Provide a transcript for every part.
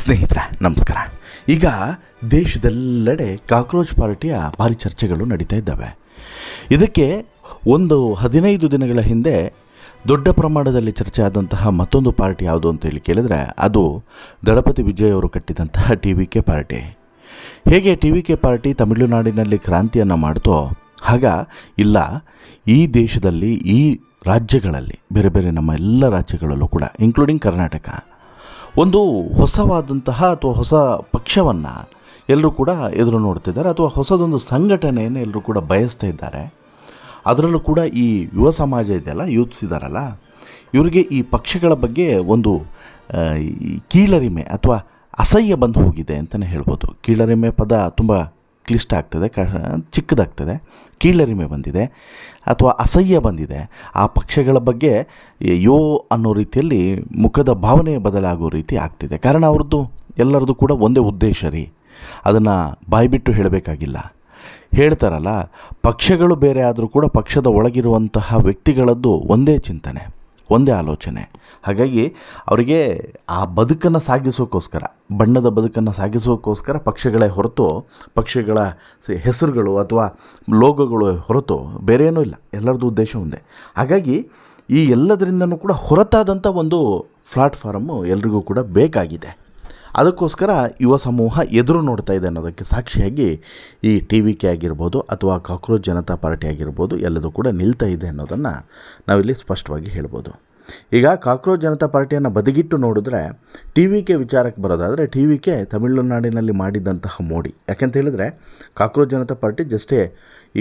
ಸ್ನೇಹಿತರೆ ನಮಸ್ಕಾರ. ಈಗ ದೇಶದೆಲ್ಲೆಡೆ ಕಾಕ್ರೋಚ್ ಪಾರ್ಟಿಯ ಭಾರಿ ಚರ್ಚೆಗಳು ನಡೀತಾ ಇದ್ದಾವೆ. ಇದಕ್ಕೆ ಒಂದು 15 ದಿನಗಳ ಹಿಂದೆ ದೊಡ್ಡ ಪ್ರಮಾಣದಲ್ಲಿ ಚರ್ಚೆ ಆದಂತಹ ಮತ್ತೊಂದು ಪಾರ್ಟಿ ಯಾವುದು ಅಂತೇಳಿ ಕೇಳಿದರೆ ಅದು ದಳಪತಿ ವಿಜಯ್ ಅವರು ಕಟ್ಟಿದಂತಹ TVK ಪಾರ್ಟಿ. ಹೇಗೆ TVK ಪಾರ್ಟಿ ತಮಿಳುನಾಡಿನಲ್ಲಿ ಕ್ರಾಂತಿಯನ್ನು ಮಾಡ್ತೋ ಆಗ ಇಲ್ಲ, ಈ ದೇಶದಲ್ಲಿ ಈ ರಾಜ್ಯಗಳಲ್ಲಿ ಬೇರೆ ಬೇರೆ ನಮ್ಮ ಎಲ್ಲ ರಾಜ್ಯಗಳಲ್ಲೂ ಕೂಡ ಇನ್ಕ್ಲೂಡಿಂಗ್ ಕರ್ನಾಟಕ ಒಂದು ಹೊಸವಾದಂತಹ ಅಥವಾ ಹೊಸ ಪಕ್ಷವನ್ನು ಎಲ್ಲರೂ ಕೂಡ ಎದುರು ನೋಡ್ತಿದ್ದಾರೆ, ಅಥವಾ ಹೊಸದೊಂದು ಸಂಘಟನೆಯನ್ನು ಎಲ್ಲರೂ ಕೂಡ ಬಯಸ್ತಾ ಇದ್ದಾರೆ. ಅದರಲ್ಲೂ ಕೂಡ ಈ ಯುವ ಸಮಾಜ ಇದೆಯಲ್ಲ, ಯೂತ್ಸ್ ಇದ್ದಾರಲ್ಲ, ಇವರಿಗೆ ಈ ಪಕ್ಷಗಳ ಬಗ್ಗೆ ಒಂದು ಕೀಳರಿಮೆ ಅಥವಾ ಅಸಹ್ಯ ಬಂದು ಹೋಗಿದೆ ಅಂತಲೇ ಹೇಳ್ಬೋದು. ಕೀಳರಿಮೆ ಪದ ತುಂಬ ಕ್ಲಿಷ್ಟ ಆಗ್ತದೆ, ಚಿಕ್ಕದಾಗ್ತದೆ. ಕೀಳರಿಮೆ ಬಂದಿದೆ ಅಥವಾ ಅಸಹ್ಯ ಬಂದಿದೆ. ಆ ಪಕ್ಷಗಳ ಬಗ್ಗೆ ಯೋ ಅನ್ನೋ ರೀತಿಯಲ್ಲಿ ಮುಖದ ಭಾವನೆ ಬದಲಾಗೋ ರೀತಿ ಆಗ್ತಿದೆ. ಕಾರಣ ಅವ್ರದ್ದು ಎಲ್ಲರದ್ದು ಕೂಡ ಒಂದೇ ಉದ್ದೇಶ ರೀ, ಅದನ್ನು ಬಾಯ್ಬಿಟ್ಟು ಹೇಳಬೇಕಾಗಿಲ್ಲ. ಹೇಳ್ತಾರಲ್ಲ, ಪಕ್ಷಗಳು ಬೇರೆ ಆದರೂ ಕೂಡ ಪಕ್ಷದ ಒಳಗಿರುವಂತಹ ವ್ಯಕ್ತಿಗಳದ್ದು ಒಂದೇ ಚಿಂತನೆ, ಒಂದೇ ಆಲೋಚನೆ. ಹಾಗಾಗಿ ಅವರಿಗೆ ಆ ಬದುಕನ್ನು ಸಾಗಿಸೋಕ್ಕೋಸ್ಕರ, ಬಣ್ಣದ ಬದುಕನ್ನು ಸಾಗಿಸೋಕ್ಕೋಸ್ಕರ ಪಕ್ಷಗಳೇ ಹೊರತು, ಪಕ್ಷಗಳ ಹೆಸರುಗಳು ಅಥವಾ ಲೋಗೋಗಳು ಹೊರತು ಬೇರೆ ಏನೂ ಇಲ್ಲ. ಎಲ್ಲರದ್ದು ಉದ್ದೇಶ ಒಂದೇ. ಹಾಗಾಗಿ ಈ ಎಲ್ಲದರಿಂದನೂ ಕೂಡ ಹೊರತಾದಂಥ ಒಂದು ಪ್ಲಾಟ್ಫಾರ್ಮು ಎಲ್ರಿಗೂ ಕೂಡ ಬೇಕಾಗಿದೆ. ಅದಕ್ಕೋಸ್ಕರ ಯುವ ಸಮೂಹ ಎದುರು ನೋಡ್ತಾ ಇದೆ ಅನ್ನೋದಕ್ಕೆ ಸಾಕ್ಷಿಯಾಗಿ ಈ TVK ಆಗಿರ್ಬೋದು ಅಥವಾ ಕಾಕ್ರೋಚ್ ಜನತಾ ಪಾರ್ಟಿ ಆಗಿರ್ಬೋದು ಎಲ್ಲದೂ ಕೂಡ ನಿಲ್ತಾ ಇದೆ ಅನ್ನೋದನ್ನು ನಾವಿಲ್ಲಿ ಸ್ಪಷ್ಟವಾಗಿ ಹೇಳ್ಬೋದು. ಈಗ ಕಾಕ್ರೋಚ್ ಜನತಾ ಪಾರ್ಟಿಯನ್ನು ಬದಿಗಿಟ್ಟು ನೋಡಿದ್ರೆ TVK ವಿಚಾರಕ್ಕೆ ಬರೋದಾದರೆ TVK ತಮಿಳುನಾಡಿನಲ್ಲಿ ಮಾಡಿದಂತಹ ಮೋಡಿ. ಯಾಕೆಂತ ಹೇಳಿದ್ರೆ ಕಾಕ್ರೋಚ್ ಜನತಾ ಪಾರ್ಟಿ ಜಸ್ಟೇ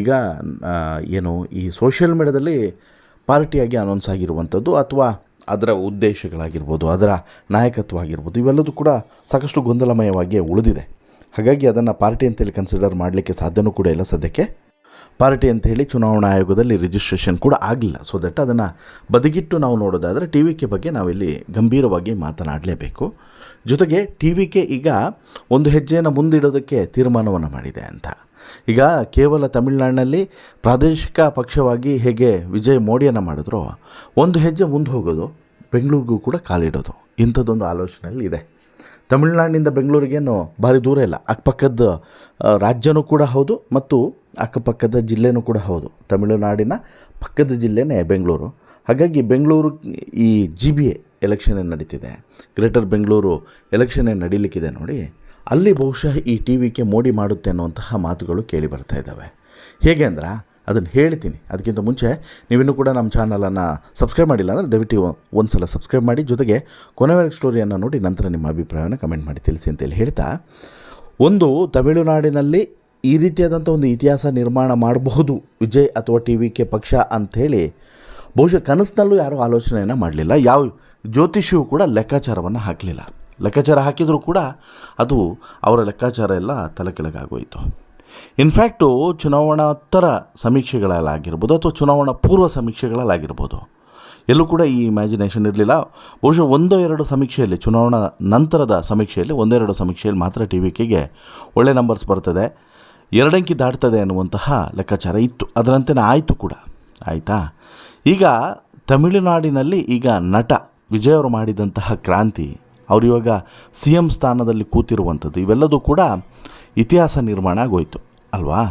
ಈಗ ಏನು ಈ ಸೋಷಿಯಲ್ ಮೀಡಿಯಾದಲ್ಲಿ ಪಾರ್ಟಿಯಾಗಿ ಅನೌನ್ಸ್ ಆಗಿರುವಂಥದ್ದು, ಅಥವಾ ಅದರ ಉದ್ದೇಶಗಳಾಗಿರ್ಬೋದು, ಅದರ ನಾಯಕತ್ವ ಆಗಿರ್ಬೋದು, ಇವೆಲ್ಲದೂ ಕೂಡ ಸಾಕಷ್ಟು ಗೊಂದಲಮಯವಾಗಿ ಉಳಿದಿದೆ. ಹಾಗಾಗಿ ಅದನ್ನು ಪಾರ್ಟಿ ಅಂತೇಳಿ ಕನ್ಸಿಡರ್ ಮಾಡಲಿಕ್ಕೆ ಸಾಧ್ಯನೂ ಕೂಡ ಇಲ್ಲ. ಸದ್ಯಕ್ಕೆ ಪಾರ್ಟಿ ಅಂತ ಹೇಳಿ ಚುನಾವಣಾ ಆಯೋಗದಲ್ಲಿ ರಿಜಿಸ್ಟ್ರೇಷನ್ ಕೂಡ ಆಗಲಿಲ್ಲ. ಸೊ ದಟ್ ಅದನ್ನು ಬದಿಗಿಟ್ಟು ನಾವು ನೋಡೋದಾದರೆ TVK ಬಗ್ಗೆ ನಾವಿಲ್ಲಿ ಗಂಭೀರವಾಗಿ ಮಾತನಾಡಲೇಬೇಕು. ಜೊತೆಗೆ TVK ಈಗ ಒಂದು ಹೆಜ್ಜೆಯನ್ನು ಮುಂದಿಡೋದಕ್ಕೆ ತೀರ್ಮಾನವನ್ನು ಮಾಡಿದೆ ಅಂತ. ಈಗ ಕೇವಲ ತಮಿಳುನಾಡಿನಲ್ಲಿ ಪ್ರಾದೇಶಿಕ ಪಕ್ಷವಾಗಿ ಹೇಗೆ ವಿಜಯ್ ಮೋಡಿಯನ್ನು ಮಾಡಿದ್ರೋ, ಒಂದು ಹೆಜ್ಜೆ ಮುಂದೆ ಹೋಗೋದು, ಬೆಂಗಳೂರಿಗೂ ಕೂಡ ಕಾಲಿಡೋದು, ಇಂಥದ್ದೊಂದು ಆಲೋಚನೆಯಲ್ಲಿ ಇದೆ. ತಮಿಳುನಾಡಿನಿಂದ ಬೆಂಗಳೂರಿಗೇನು ಭಾರಿ ದೂರ ಇಲ್ಲ, ಅಕ್ಕಪಕ್ಕದ ರಾಜ್ಯನೂ ಕೂಡ ಹೌದು ಮತ್ತು ಅಕ್ಕಪಕ್ಕದ ಜಿಲ್ಲೆನೂ ಕೂಡ ಹೌದು. ತಮಿಳುನಾಡಿನ ಪಕ್ಕದ ಜಿಲ್ಲೆನೇ ಬೆಂಗಳೂರು. ಹಾಗಾಗಿ ಬೆಂಗಳೂರು ಈ GBA ಎಲೆಕ್ಷನ್ ಏನು ನಡೀತಿದೆ, ಗ್ರೇಟರ್ ಬೆಂಗಳೂರು ಎಲೆಕ್ಷನ್ ಏನು ನಡೀಲಿಕ್ಕಿದೆ ನೋಡಿ, ಅಲ್ಲಿ ಬಹುಶಃ ಈ TVK ಮೋಡಿ ಮಾಡುತ್ತೆ ಅನ್ನುವಂತಹ ಮಾತುಗಳು ಕೇಳಿ ಬರ್ತಾ ಇದ್ದಾವೆ. ಹೇಗೆ ಅಂದ್ರೆ ಅದನ್ನು ಹೇಳ್ತೀನಿ. ಅದಕ್ಕಿಂತ ಮುಂಚೆ ನೀವಿನ್ನೂ ಕೂಡ ನಮ್ಮ ಚಾನಲನ್ನು ಸಬ್ಸ್ಕ್ರೈಬ್ ಮಾಡಿಲ್ಲ ಅಂದರೆ ದಯವಿಟ್ಟು ಒಂದು ಸಲ ಸಬ್ಸ್ಕ್ರೈಬ್ ಮಾಡಿ. ಜೊತೆಗೆ ಕೊನೆವರೆಗೆ ಸ್ಟೋರಿಯನ್ನು ನೋಡಿ ನಂತರ ನಿಮ್ಮ ಅಭಿಪ್ರಾಯವನ್ನು ಕಮೆಂಟ್ ಮಾಡಿ ತಿಳಿಸಿ ಅಂತೇಳಿ ಹೇಳ್ತಾ, ಒಂದು ತಮಿಳುನಾಡಿನಲ್ಲಿ ಈ ರೀತಿಯಾದಂಥ ಒಂದು ಇತಿಹಾಸ ನಿರ್ಮಾಣ ಮಾಡಬಹುದು ವಿಜಯ್ ಅಥವಾ TVK ಪಕ್ಷ ಅಂಥೇಳಿ ಬಹುಶಃ ಕನಸಿನಲ್ಲೂ ಯಾರೂ ಆಲೋಚನೆಯನ್ನು ಮಾಡಲಿಲ್ಲ. ಯಾವ ಜ್ಯೋತಿಷಿಯೂ ಕೂಡ ಲೆಕ್ಕಾಚಾರವನ್ನು ಹಾಕಲಿಲ್ಲ. ಲೆಕ್ಕಾಚಾರ ಹಾಕಿದರೂ ಕೂಡ ಅದು ಅವರ ಲೆಕ್ಕಾಚಾರ ಎಲ್ಲ ತಲೆ ಕೆಳಗಾಗೋಯಿತು. ಇನ್ಫ್ಯಾಕ್ಟು ಚುನಾವಣೋತ್ತರ ಸಮೀಕ್ಷೆಗಳಲ್ಲಾಗಿರ್ಬೋದು ಅಥವಾ ಚುನಾವಣಾ ಪೂರ್ವ ಸಮೀಕ್ಷೆಗಳಲ್ಲಾಗಿರ್ಬೋದು ಎಲ್ಲೂ ಕೂಡ ಈ ಇಮ್ಯಾಜಿನೇಷನ್ ಇರಲಿಲ್ಲ. ಬಹುಶಃ 1-2 ಸಮೀಕ್ಷೆಯಲ್ಲಿ, ಚುನಾವಣಾ ನಂತರದ ಸಮೀಕ್ಷೆಯಲ್ಲಿ 1-2 ಸಮೀಕ್ಷೆಯಲ್ಲಿ ಮಾತ್ರ TVKಗೆ ಒಳ್ಳೆ ನಂಬರ್ಸ್ ಬರ್ತದೆ, 2 ಅಂಕಿ ದಾಟ್ತದೆ ಅನ್ನುವಂತಹ ಲೆಕ್ಕಾಚಾರ ಇತ್ತು. ಅದರಂತೆಯೇ ಆಯಿತು ಕೂಡ. ಆಯಿತಾ? ಈಗ ತಮಿಳುನಾಡಿನಲ್ಲಿ ಈಗ ನಟ ವಿಜಯ್ ಅವರು ಮಾಡಿದಂತಹ ಕ್ರಾಂತಿ, ಅವರು ಇವಾಗ CM ಸ್ಥಾನದಲ್ಲಿ ಕೂತಿರುವಂಥದ್ದು, ಇವೆಲ್ಲದೂ ಕೂಡ ಇತಿಹಾಸ ನಿರ್ಮಾಣ ಆಗೋಯಿತು ಅಲ್ವಾ?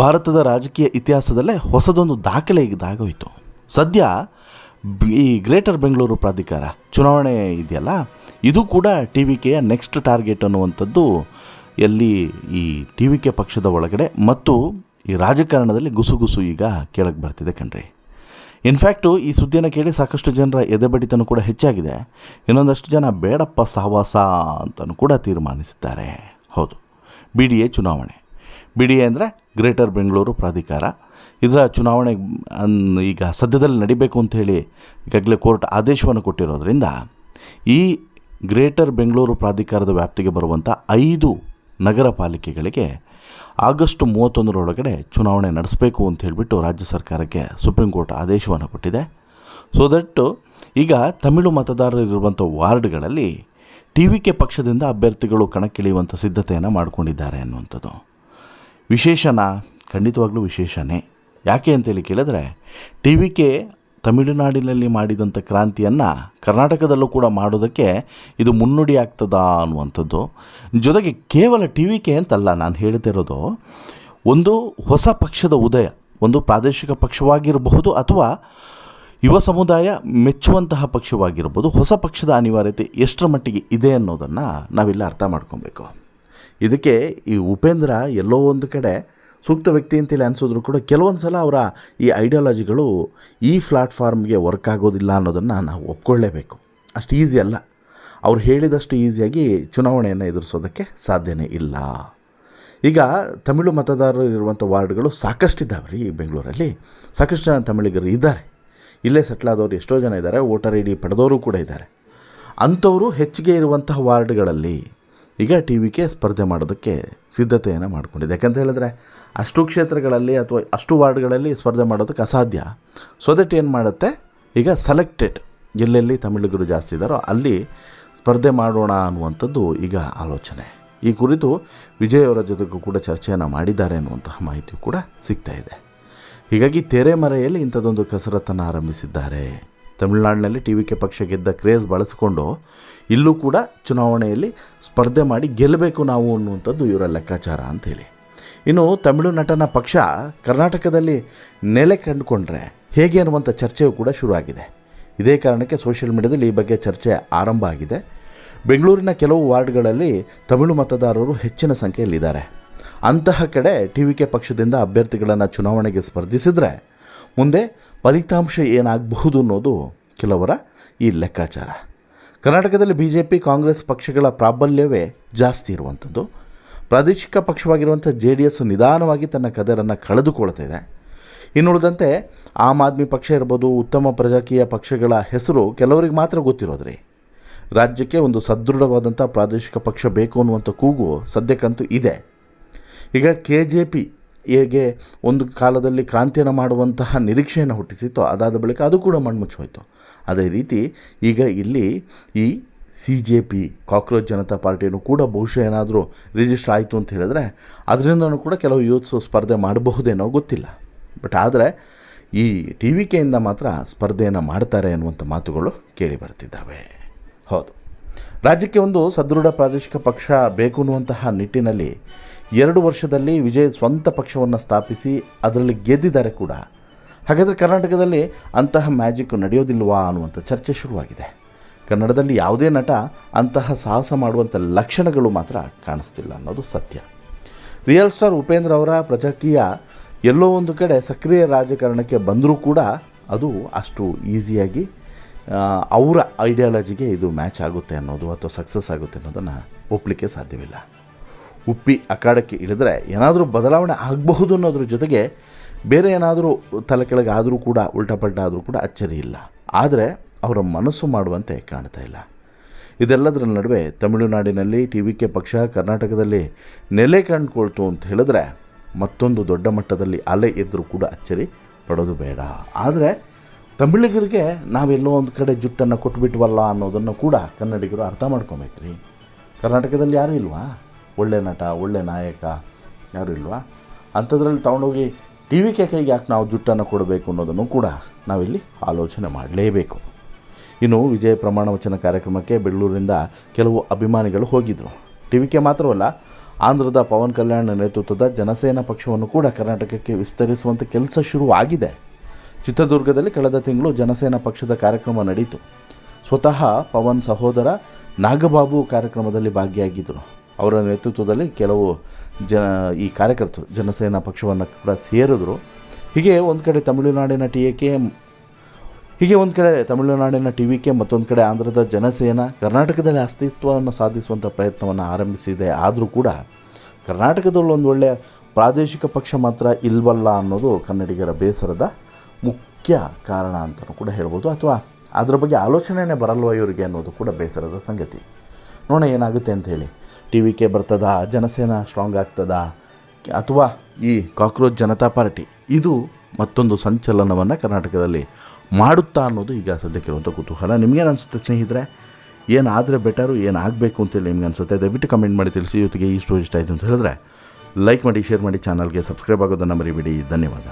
ಭಾರತದ ರಾಜಕೀಯ ಇತಿಹಾಸದಲ್ಲೇ ಹೊಸದೊಂದು ದಾಖಲೆ ಇದಾಗೋಯಿತು. ಸದ್ಯ ಈ ಗ್ರೇಟರ್ ಬೆಂಗಳೂರು ಪ್ರಾಧಿಕಾರ ಚುನಾವಣೆ ಇದೆಯಲ್ಲ, ಇದು ಕೂಡ TVKಯ ನೆಕ್ಸ್ಟ್ ಟಾರ್ಗೆಟ್ ಅನ್ನುವಂಥದ್ದು ಎಲ್ಲಿ ಈ TVK ಪಕ್ಷದ ಒಳಗಡೆ ಮತ್ತು ಈ ರಾಜಕಾರಣದಲ್ಲಿ ಗುಸುಗುಸು ಈಗ ಕೇಳಕ್ಕೆ ಬರ್ತಿದೆ ಕಣ್ರಿ. ಇನ್ಫ್ಯಾಕ್ಟು ಈ ಸುದ್ದಿಯನ್ನು ಕೇಳಿ ಸಾಕಷ್ಟು ಜನರ ಎದೆಬಡಿತನೂ ಕೂಡ ಹೆಚ್ಚಾಗಿದೆ. ಇನ್ನೊಂದಷ್ಟು ಜನ ಬೇಡಪ್ಪ ಸಹವಾಸ ಅಂತಲೂ ಕೂಡ ತೀರ್ಮಾನಿಸಿದ್ದಾರೆ. ಹೌದು, BDA ಚುನಾವಣೆ. BDA ಅಂದರೆ ಗ್ರೇಟರ್ ಬೆಂಗಳೂರು ಪ್ರಾಧಿಕಾರ. ಇದರ ಚುನಾವಣೆ ಈಗ ಸದ್ಯದಲ್ಲಿ ನಡಿಬೇಕು ಅಂಥೇಳಿ ಈಗಾಗಲೇ ಕೋರ್ಟ್ ಆದೇಶವನ್ನು ಕೊಟ್ಟಿರೋದ್ರಿಂದ ಈ ಗ್ರೇಟರ್ ಬೆಂಗಳೂರು ಪ್ರಾಧಿಕಾರದ ವ್ಯಾಪ್ತಿಗೆ ಬರುವಂಥ 5 ನಗರ ಪಾಲಿಕೆಗಳಿಗೆ ಆಗಸ್ಟ್ 31 ಚುನಾವಣೆ ನಡೆಸಬೇಕು ಅಂತ ಹೇಳಿಬಿಟ್ಟು ರಾಜ್ಯ ಸರ್ಕಾರಕ್ಕೆ ಸುಪ್ರೀಂ ಕೋರ್ಟ್ ಆದೇಶವನ್ನು ಕೊಟ್ಟಿದೆ. ಸೊ ದಟ್ ಈಗ ತಮಿಳು ಮತದಾರರಿರುವಂಥ ವಾರ್ಡ್ಗಳಲ್ಲಿ TVK ಪಕ್ಷದಿಂದ ಅಭ್ಯರ್ಥಿಗಳು ಕಣಕ್ಕಿಳಿಯುವಂಥ ಸಿದ್ಧತೆಯನ್ನು ಮಾಡಿಕೊಂಡಿದ್ದಾರೆ ಅನ್ನುವಂಥದ್ದು ವಿಶೇಷನಾ? ಖಂಡಿತವಾಗ್ಲೂ ವಿಶೇಷನೇ. ಯಾಕೆ ಅಂತೇಳಿ ಕೇಳಿದ್ರೆ TVK ತಮಿಳುನಾಡಿನಲ್ಲಿ ಮಾಡಿದಂಥ ಕ್ರಾಂತಿಯನ್ನು ಕರ್ನಾಟಕದಲ್ಲೂ ಕೂಡ ಮಾಡೋದಕ್ಕೆ ಇದು ಮುನ್ನುಡಿ ಆಗ್ತದಾ ಅನ್ನುವಂಥದ್ದು. ಜೊತೆಗೆ ಕೇವಲ ಟಿ ವಿ ಕೆ ಅಂತಲ್ಲ ನಾನು ಹೇಳ್ತಿರೋದು, ಒಂದು ಹೊಸ ಪಕ್ಷದ ಉದಯ, ಒಂದು ಪ್ರಾದೇಶಿಕ ಪಕ್ಷವಾಗಿರಬಹುದು ಅಥವಾ ಯುವ ಸಮುದಾಯ ಮೆಚ್ಚುವಂತಹ ಪಕ್ಷವಾಗಿರ್ಬೋದು, ಹೊಸ ಪಕ್ಷದ ಅನಿವಾರ್ಯತೆ ಎಷ್ಟರ ಮಟ್ಟಿಗೆ ಇದೆ ಅನ್ನೋದನ್ನು ನಾವಿಲ್ಲ ಅರ್ಥ ಮಾಡ್ಕೊಬೇಕು. ಇದಕ್ಕೆ ಈ ಉಪೇಂದ್ರ ಎಲ್ಲೋ ಒಂದು ಕಡೆ ಸೂಕ್ತ ವ್ಯಕ್ತಿ ಅಂತೇಳಿ ಅನಿಸಿದ್ರು ಕೂಡ ಕೆಲವೊಂದು ಸಲ ಅವರ ಈ ಐಡಿಯಾಲಜಿಗಳು ಈ ಪ್ಲ್ಯಾಟ್ಫಾರ್ಮ್ಗೆ ವರ್ಕ್ ಆಗೋದಿಲ್ಲ ಅನ್ನೋದನ್ನು ನಾವು ಒಪ್ಕೊಳ್ಳೇಬೇಕು. ಅಷ್ಟು ಈಸಿ ಅಲ್ಲ, ಅವ್ರು ಹೇಳಿದಷ್ಟು ಈಸಿಯಾಗಿ ಚುನಾವಣೆಯನ್ನು ಎದುರಿಸೋದಕ್ಕೆ ಸಾಧ್ಯನೇ ಇಲ್ಲ. ಈಗ ತಮಿಳು ಮತದಾರರು ಇರುವಂಥ ವಾರ್ಡ್ಗಳು ಸಾಕಷ್ಟಿದ್ದಾವೆ ರೀ. ಬೆಂಗಳೂರಲ್ಲಿ ಸಾಕಷ್ಟು ಜನ ತಮಿಳಿಗರು ಇದ್ದಾರೆ, ಇಲ್ಲೇ ಸೆಟ್ಲಾದವರು ಎಷ್ಟೋ ಜನ ಇದ್ದಾರೆ, ವೋಟರ್ ಐ ಡಿ ಪಡೆದವರು ಕೂಡ ಇದ್ದಾರೆ. ಅಂಥವರು ಹೆಚ್ಚಿಗೆ ಇರುವಂತಹ ವಾರ್ಡ್ಗಳಲ್ಲಿ ಈಗ ಟಿ ವಿ ಕೆ ಸ್ಪರ್ಧೆ ಮಾಡೋದಕ್ಕೆ ಸಿದ್ಧತೆಯನ್ನು ಮಾಡಿಕೊಂಡಿದೆ. ಯಾಕಂತ ಹೇಳಿದ್ರೆ ಅಷ್ಟು ಕ್ಷೇತ್ರಗಳಲ್ಲಿ ಅಥವಾ ಅಷ್ಟು ವಾರ್ಡ್ಗಳಲ್ಲಿ ಸ್ಪರ್ಧೆ ಮಾಡೋದಕ್ಕೆ ಅಸಾಧ್ಯ. ಸೊ ದಟ್ ಏನು ಮಾಡುತ್ತೆ, ಈಗ ಸೆಲೆಕ್ಟೆಡ್ ಎಲ್ಲೆಲ್ಲಿ ತಮಿಳಿಗರು ಜಾಸ್ತಿ ಇದ್ದಾರೋ ಅಲ್ಲಿ ಸ್ಪರ್ಧೆ ಮಾಡೋಣ ಅನ್ನುವಂಥದ್ದು ಈಗ ಆಲೋಚನೆ. ಈ ಕುರಿತು ವಿಜಯ್ ಅವರ ಜೊತೆಗೂ ಕೂಡ ಚರ್ಚೆಯನ್ನು ಮಾಡಿದ್ದಾರೆ ಅನ್ನುವಂತಹ ಮಾಹಿತಿಯು ಕೂಡ ಸಿಗ್ತಾ ಇದೆ. ಹೀಗಾಗಿ ತೆರೆಮರೆಯಲ್ಲಿ ಇಂಥದ್ದೊಂದು ಕಸರತ್ತನ್ನು ಆರಂಭಿಸಿದ್ದಾರೆ. ತಮಿಳುನಾಡಿನಲ್ಲಿ ಟಿ ವಿ ಕೆ ಪಕ್ಷ ಗೆದ್ದ ಕ್ರೇಜ್ ಬಳಸಿಕೊಂಡು ಇಲ್ಲೂ ಕೂಡ ಚುನಾವಣೆಯಲ್ಲಿ ಸ್ಪರ್ಧೆ ಮಾಡಿ ಗೆಲ್ಲಬೇಕು ನಾವು ಅನ್ನುವಂಥದ್ದು ಇವರ ಲೆಕ್ಕಾಚಾರ ಅಂಥೇಳಿ. ಇನ್ನು ತಮಿಳು ನಟನ ಪಕ್ಷ ಕರ್ನಾಟಕದಲ್ಲಿ ನೆಲೆ ಕಂಡುಕೊಂಡ್ರೆ ಹೇಗೆ ಅನ್ನುವಂಥ ಚರ್ಚೆಯೂ ಕೂಡ ಶುರುವಾಗಿದೆ. ಇದೇ ಕಾರಣಕ್ಕೆ ಸೋಷಿಯಲ್ ಮೀಡಿಯಾದಲ್ಲಿ ಈ ಬಗ್ಗೆ ಚರ್ಚೆ ಆರಂಭ ಆಗಿದೆ. ಬೆಂಗಳೂರಿನ ಕೆಲವು ವಾರ್ಡ್ಗಳಲ್ಲಿ ತಮಿಳು ಮತದಾರರು ಹೆಚ್ಚಿನ ಸಂಖ್ಯೆಯಲ್ಲಿದ್ದಾರೆ. ಅಂತಹ ಕಡೆ ಟಿ ವಿ ಕೆ ಪಕ್ಷದಿಂದ ಅಭ್ಯರ್ಥಿಗಳನ್ನು ಚುನಾವಣೆಗೆ ಸ್ಪರ್ಧಿಸಿದರೆ ಮುಂದೆ ಫಲಿತಾಂಶ ಏನಾಗಬಹುದು ಅನ್ನೋದು ಕೆಲವರ ಈ ಲೆಕ್ಕಾಚಾರ. ಕರ್ನಾಟಕದಲ್ಲಿ ಬಿ ಜೆ ಪಿ ಕಾಂಗ್ರೆಸ್ ಪಕ್ಷಗಳ ಪ್ರಾಬಲ್ಯವೇ ಜಾಸ್ತಿ ಇರುವಂಥದ್ದು. ಪ್ರಾದೇಶಿಕ ಪಕ್ಷವಾಗಿರುವಂಥ ಜೆ ಡಿ ಎಸ್ ನಿಧಾನವಾಗಿ ತನ್ನ ಕದರನ್ನು ಕಳೆದುಕೊಳ್ತಿದೆ. ಇನ್ನುಳಿದಂತೆ ಆಮ್ ಆದ್ಮಿ ಪಕ್ಷ ಇರ್ಬೋದು, ಉತ್ತಮ ಪ್ರಜಾಕೀಯ ಪಕ್ಷಗಳ ಹೆಸರು ಕೆಲವರಿಗೆ ಮಾತ್ರ ಗೊತ್ತಿರೋದ್ರಿ. ರಾಜ್ಯಕ್ಕೆ ಒಂದು ಸದೃಢವಾದಂಥ ಪ್ರಾದೇಶಿಕ ಪಕ್ಷ ಬೇಕು ಅನ್ನುವಂಥ ಕೂಗು ಸದ್ಯಕ್ಕಂತೂ ಇದೆ. ಈಗ ಕೆ ಜೆ ಪಿ ಹೇಗೆ ಒಂದು ಕಾಲದಲ್ಲಿ ಕ್ರಾಂತಿಯನ್ನು ಮಾಡುವಂತಹ ನಿರೀಕ್ಷೆಯನ್ನು ಹುಟ್ಟಿಸಿತ್ತು, ಅದಾದ ಬಳಿಕ ಅದು ಕೂಡ ಮಣ್ಮುಚ್ಚೋಯ್ತು. ಅದೇ ರೀತಿ ಈಗ ಇಲ್ಲಿ ಈ C J P cockroach Janata ಪಾರ್ಟಿಯನ್ನು ಕೂಡ ಬಹುಶಃ ಏನಾದರೂ ರಿಜಿಸ್ಟರ್ ಆಯಿತು ಅಂತ ಹೇಳಿದ್ರೆ ಅದರಿಂದನೂ ಕೂಡ ಕೆಲವು ಯೂತ್ಸು ಸ್ಪರ್ಧೆ ಮಾಡಬಹುದೇನೋ ಗೊತ್ತಿಲ್ಲ. ಬಟ್ ಆದರೆ ಈ ಟಿ ವಿ ಕೆಯಿಂದ ಮಾತ್ರ ಸ್ಪರ್ಧೆಯನ್ನು ಮಾಡ್ತಾರೆ ಅನ್ನುವಂಥ ಮಾತುಗಳು ಕೇಳಿ ಬರ್ತಿದ್ದಾವೆ. ಹೌದು, ರಾಜ್ಯಕ್ಕೆ ಒಂದು ಸದೃಢ ಪ್ರಾದೇಶಿಕ ಪಕ್ಷ ಬೇಕು ಅನ್ನುವಂತಹ ನಿಟ್ಟಿನಲ್ಲಿ 2 ವರ್ಷದಲ್ಲಿ ವಿಜಯ್ ಸ್ವಂತ ಪಕ್ಷವನ್ನು ಸ್ಥಾಪಿಸಿ ಅದರಲ್ಲಿ ಗೆದ್ದಿದ್ದಾರೆ ಕೂಡ. ಹಾಗಾದರೆ ಕರ್ನಾಟಕದಲ್ಲಿ ಅಂತಹ ಮ್ಯಾಜಿಕ್ ನಡೆಯೋದಿಲ್ವಾ ಅನ್ನುವಂಥ ಚರ್ಚೆ ಶುರುವಾಗಿದೆ. ಕನ್ನಡದಲ್ಲಿ ಯಾವುದೇ ನಟ ಅಂತಹ ಸಾಹಸ ಮಾಡುವಂಥ ಲಕ್ಷಣಗಳು ಮಾತ್ರ ಕಾಣಿಸ್ತಿಲ್ಲ ಅನ್ನೋದು ಸತ್ಯ. ರಿಯಲ್ ಸ್ಟಾರ್ ಉಪೇಂದ್ರ ಅವರ ಪ್ರಜಾಕೀಯ ಎಲ್ಲೋ ಒಂದು ಕಡೆ ಸಕ್ರಿಯ ರಾಜಕಾರಣಕ್ಕೆ ಬಂದರೂ ಕೂಡ ಅದು ಅಷ್ಟು ಈಸಿಯಾಗಿ ಅವರ ಐಡಿಯಾಲಜಿಗೆ ಇದು ಮ್ಯಾಚ್ ಆಗುತ್ತೆ ಅನ್ನೋದು ಅಥವಾ ಸಕ್ಸಸ್ ಆಗುತ್ತೆ ಅನ್ನೋದನ್ನು ಒಪ್ಪಲಿಕ್ಕೆ ಸಾಧ್ಯವಿಲ್ಲ. ಉಪ್ಪಿ ಅಖಾಡಕ್ಕೆ ಇಳಿದ್ರೆ ಏನಾದರೂ ಬದಲಾವಣೆ ಆಗಬಹುದು ಅನ್ನೋದ್ರ ಜೊತೆಗೆ ಬೇರೆ ಏನಾದರೂ ತಲೆ ಕೆಳಗೆ ಆದರೂ ಕೂಡ ಉಲ್ಟಾಪಲ್ಟ ಆದರೂ ಕೂಡ ಅಚ್ಚರಿ ಇಲ್ಲ. ಆದರೆ ಅವರ ಮನಸ್ಸು ಮಾಡುವಂತೆ ಕಾಣ್ತಾ ಇಲ್ಲ. ಇದೆಲ್ಲದರ ನಡುವೆ ತಮಿಳುನಾಡಿನಲ್ಲಿ ಟಿ ವಿ ಕೆ ಪಕ್ಷ ಕರ್ನಾಟಕದಲ್ಲಿ ನೆಲೆ ಕಂಡುಕೊಳ್ತು ಅಂತ ಹೇಳಿದ್ರೆ ಮತ್ತೊಂದು ದೊಡ್ಡ ಮಟ್ಟದಲ್ಲಿ ಅಲೆ ಎದ್ದರೂ ಕೂಡ ಅಚ್ಚರಿ ಪಡೋದು ಬೇಡ. ಆದರೆ ತಮಿಳಿಗರಿಗೆ ನಾವೆಲ್ಲೋ ಒಂದು ಕಡೆ ಜುಟ್ಟನ್ನು ಕೊಟ್ಬಿಟ್ವಲ್ಲ ಅನ್ನೋದನ್ನು ಕೂಡ ಕನ್ನಡಿಗರು ಅರ್ಥ ಮಾಡ್ಕೊಬೇಕು ರೀ. ಕರ್ನಾಟಕದಲ್ಲಿ ಯಾರೂ ಇಲ್ವಾ ಒಳ್ಳೆ ನಟ, ಒಳ್ಳೆ ನಾಯಕ ಯಾರೂ ಇಲ್ವಾ? ಅಂಥದ್ರಲ್ಲಿ ತೊಗೊಂಡೋಗಿ ಟಿ ವಿ ಕೆ ಕೈಗೆ ಯಾಕೆ ನಾವು ಜುಟ್ಟನ್ನು ಕೊಡಬೇಕು ಅನ್ನೋದನ್ನು ಕೂಡ ನಾವಿಲ್ಲಿ ಆಲೋಚನೆ ಮಾಡಲೇಬೇಕು. ಇನ್ನು ವಿಜಯ ಪ್ರಮಾಣ ವಚನ ಕಾರ್ಯಕ್ರಮಕ್ಕೆ ಬೆಂಗಳೂರಿನಿಂದ ಕೆಲವು ಅಭಿಮಾನಿಗಳು ಹೋಗಿದ್ದರು. ಟಿ ವಿ ಕೆ ಮಾತ್ರವಲ್ಲ, ಆಂಧ್ರದ ಪವನ್ ಕಲ್ಯಾಣ್ ನೇತೃತ್ವದ ಜನಸೇನಾ ಪಕ್ಷವನ್ನು ಕೂಡ ಕರ್ನಾಟಕಕ್ಕೆ ವಿಸ್ತರಿಸುವಂಥ ಕೆಲಸ ಶುರುವಾಗಿದೆ. ಚಿತ್ರದುರ್ಗದಲ್ಲಿ ಕಳೆದ ತಿಂಗಳು ಜನಸೇನಾ ಪಕ್ಷದ ಕಾರ್ಯಕ್ರಮ ನಡೀತು. ಸ್ವತಃ ಪವನ್ ಸಹೋದರ ನಾಗಬಾಬು ಕಾರ್ಯಕ್ರಮದಲ್ಲಿ ಭಾಗಿಯಾಗಿದ್ದರು. ಅವರ ನೇತೃತ್ವದಲ್ಲಿ ಕೆಲವು ಈ ಕಾರ್ಯಕರ್ತರು ಜನಸೇನಾ ಪಕ್ಷವನ್ನು ಕೂಡ ಸೇರಿದ್ರು. ಹೀಗೆ ಒಂದು ಕಡೆ ತಮಿಳುನಾಡಿನ ಟಿ ವಿ ಕೆ ಮತ್ತೊಂದು ಕಡೆ ಆಂಧ್ರದ ಜನಸೇನಾ ಕರ್ನಾಟಕದಲ್ಲಿ ಅಸ್ತಿತ್ವವನ್ನು ಸಾಧಿಸುವಂಥ ಪ್ರಯತ್ನವನ್ನು ಆರಂಭಿಸಿದೆ. ಆದರೂ ಕೂಡ ಕರ್ನಾಟಕದಲ್ಲಿ ಒಂದು ಒಳ್ಳೆಯ ಪ್ರಾದೇಶಿಕ ಪಕ್ಷ ಮಾತ್ರ ಇಲ್ವಲ್ಲ ಅನ್ನೋದು ಕನ್ನಡಿಗರ ಬೇಸರದ ಮುಖ್ಯ ಕಾರಣ ಅಂತಲೂ ಕೂಡ ಹೇಳ್ಬೋದು. ಅಥವಾ ಅದರ ಬಗ್ಗೆ ಆಲೋಚನೆಯೇ ಬರಲ್ವ ಇವರಿಗೆ ಅನ್ನೋದು ಕೂಡ ಬೇಸರದ ಸಂಗತಿ. ನೋಡೋಣ ಏನಾಗುತ್ತೆ ಅಂಥೇಳಿ. ಟಿ ವಿ ಕೆ ಬರ್ತದಾ, ಜನಸೇನಾ ಸ್ಟ್ರಾಂಗ್ ಆಗ್ತದಾ, ಅಥವಾ ಈ ಕಾಕ್ರೋಚ್ ಜನತಾ ಪಾರ್ಟಿ ಇದು ಮತ್ತೊಂದು ಸಂಚಲನವನ್ನು ಕರ್ನಾಟಕದಲ್ಲಿ ಮಾಡುತ್ತಾ ಅನ್ನೋದು ಈಗ ಸದ್ಯಕ್ಕಿರುವಂಥ ಕುತೂಹಲ. ನಿಮಗೇನು ಅನಿಸುತ್ತೆ ಸ್ನೇಹಿತರೆ? ಏನಾದರೆ ಬೆಟರು, ಏನಾಗಬೇಕು ಅಂತೇಳಿ ನಿಮ್ಗೆ ಅನಿಸುತ್ತೆ? ದಯವಿಟ್ಟು ಕಮೆಂಟ್ ಮಾಡಿ ತಿಳಿಸಿ. ಇವತ್ತಿಗೆ ಈ ಸ್ಟೋರಿ ಇಷ್ಟ ಆಯಿತು ಅಂತ ಹೇಳಿದ್ರೆ ಲೈಕ್ ಮಾಡಿ, ಶೇರ್ ಮಾಡಿ, ಚಾನಲ್ಗೆ ಸಬ್ಸ್ಕ್ರೈಬ್ ಆಗೋದನ್ನು ಮರಿಬೇಡಿ. ಧನ್ಯವಾದ.